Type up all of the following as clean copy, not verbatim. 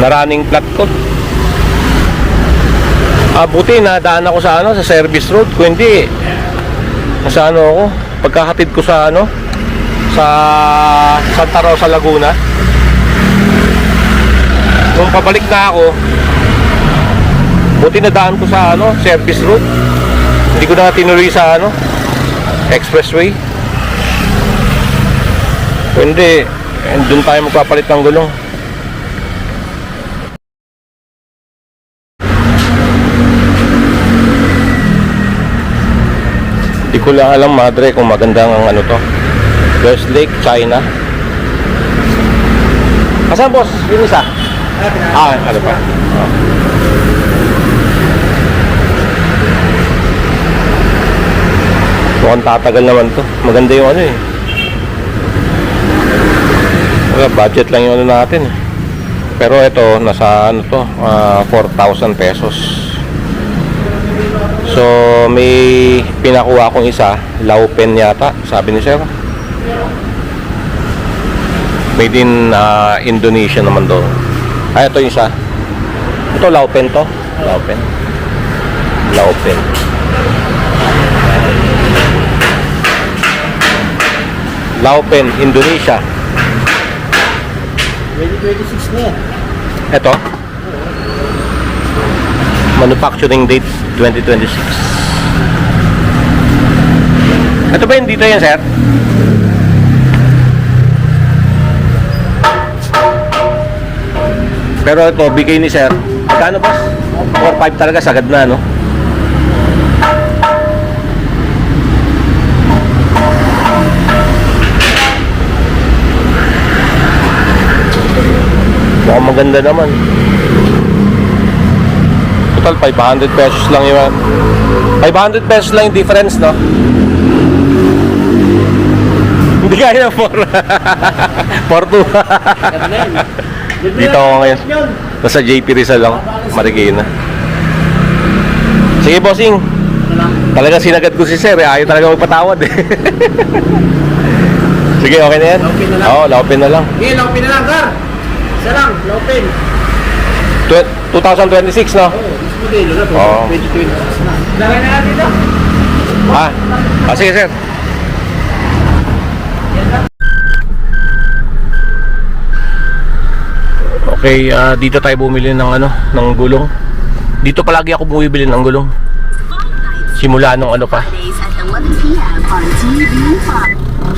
running flat ko. Buti nadaan ako sa sa service road. Kung hindi, sa ako, pagkahatid ko sa sa Santa Rosa, Laguna. Nung pabalik na ako, buti nadaan ko sa service road. Hindi ko na tinuloy sa expressway. Kung hindi, doon tayo magpapalit ng gulong. Hindi ko lang alam, madre, kung magandang ang to. Westlake, China. Asan, boss? Yung isa? Ano pa? Mukhang tatagal naman to. Maganda yung budget lang yung natin. Pero ito, nasa 4,000 pesos. So, may pinakuha akong isa, Laupen yata, sabi ni sir. Made in Indonesia naman doon. Ito yung isa. Ito, Laupen to. Laupen. Laupen, Indonesia. 2026 na yan. Ito. Manufacturing date 2026. Ito ba yung dito yan, sir? Pero ito, bigay ni sir. Magkano ba? 4-5 talaga, sagad na, no? Mukhang maganda naman. Total 500 pesos lang yun. 500 pesos lang yung difference, no? Hindi kaya 4-2. Dito ako ngayon. Nasa JP Rizal lang, Marikina. Sige, bossing. Talaga sinagad ko si sir, ayaw talaga magpatawad eh. Sige, okay na yan? Oo, Laupen na lang. Sige, Laupen na lang, sir. Isa lang, Laupen. 2026, no? Oo, mas modelo na to. 2026 na. Lagay na natin ito. Sige, sir. Okay, dito tayo bumili ng ng gulong. Dito palagi ako bumibili ng gulong. Simula nung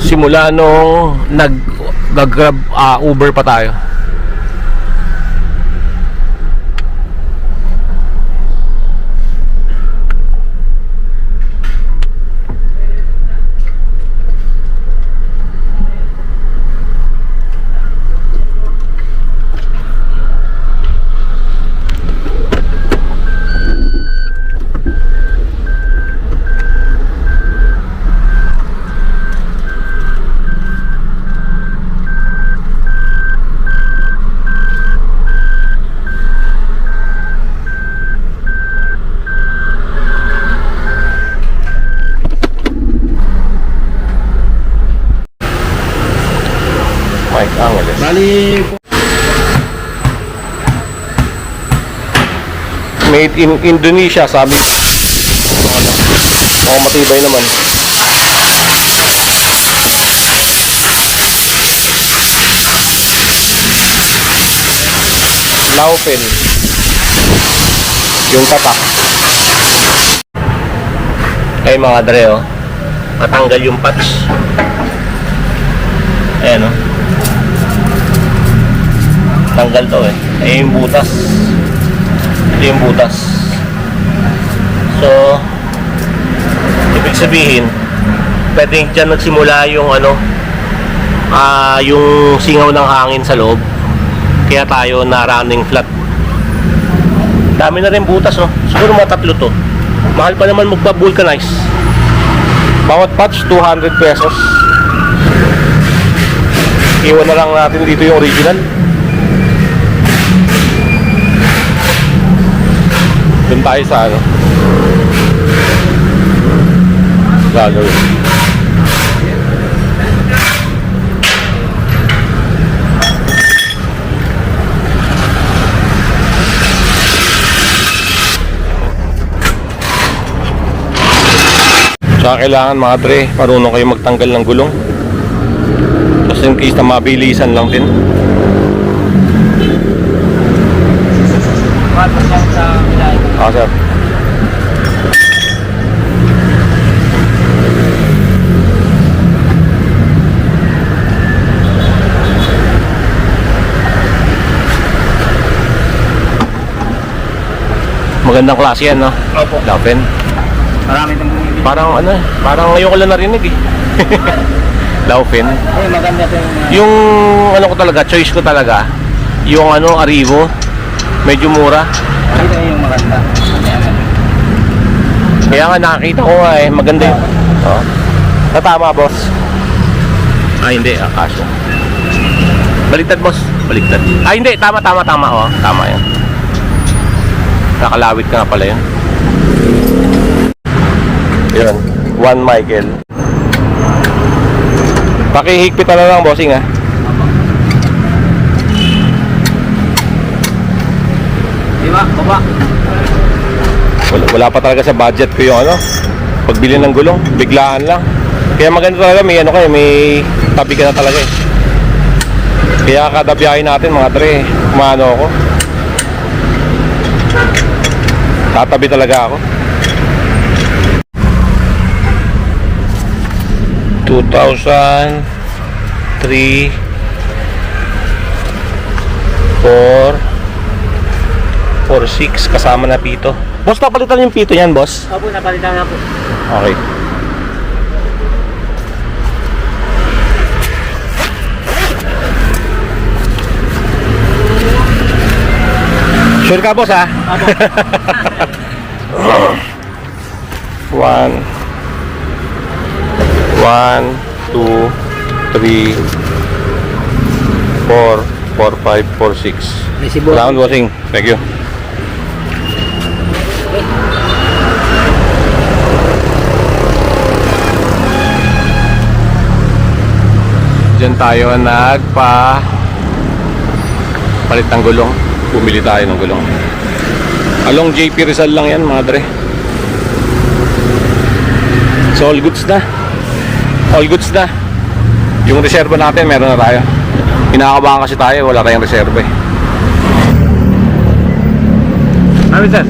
simula nung nag-grab Uber pa tayo. Bali, made in Indonesia, sabi. Matibay naman. Laupen. Yung tatak. Ay mga dre, matanggal yung patch. Ayan, tanggal to eh. Yung butas. Ito yung butas. So, ibig sabihin, pwedeng dyan nagsimula yung yung singaw ng hangin sa loob. Kaya tayo na running flat. Dami na rin butas, no? Siguro mga 3 to. Mahal pa naman magpa-vulcanize. Bawat patch 200 pesos. Iwan na lang natin dito yung original. Doon tayo sa gagawin. So kailangan mga dre, marunong kayo magtanggal ng gulong. Just in case na mabilisan lang din. Sa Milay. Sir. Magandang klase yan, no? Opo. Laufen. Marami itong bumibili. Parang ano, parang ngayon ko lang narinig eh. Laufen. Ay, maganda ito Yung ano ko talaga, choice ko talaga, yung ano, Arrivo, medyo mura. Ito yung maganda. Ayan. Kaya nga nakakita ko nga eh, maganda yun. Oh. Tama, boss. Hindi, kaso. Baliktad, boss. Baliktad. Hindi, tama, oh. Tama yan. Nakalawit ka nga pala yun. Yun, 1 Michael. Pakihigpit na lang, bossing, ha. Diba? Baba. Wala pa talaga sa budget ko yung ano, pagbili ng gulong, biglaan lang. Kaya maganda talaga, may ano kayo, may tabi ka na talaga eh. Kaya kada biyahe natin mga dre, kumano ako, tatabi talaga ako. 2003 4 6 kasama na pito. Boss, napalitan yung pito niyan, boss. Opo, napalitan na po. Okay. Sure ka, boss, ha? Opo. 1 2 3 4 4 5 4 6. May sibo. Salamat, bossing. Thank you. Diyan tayo palit ng gulong. Bumili tayo ng gulong. Along JP Rizal lang yan, mga dre. So all goods na. All goods na. Yung reserva natin meron na tayo. Kinakabahan kasi tayo, wala tayong reserva eh. Ano, sir?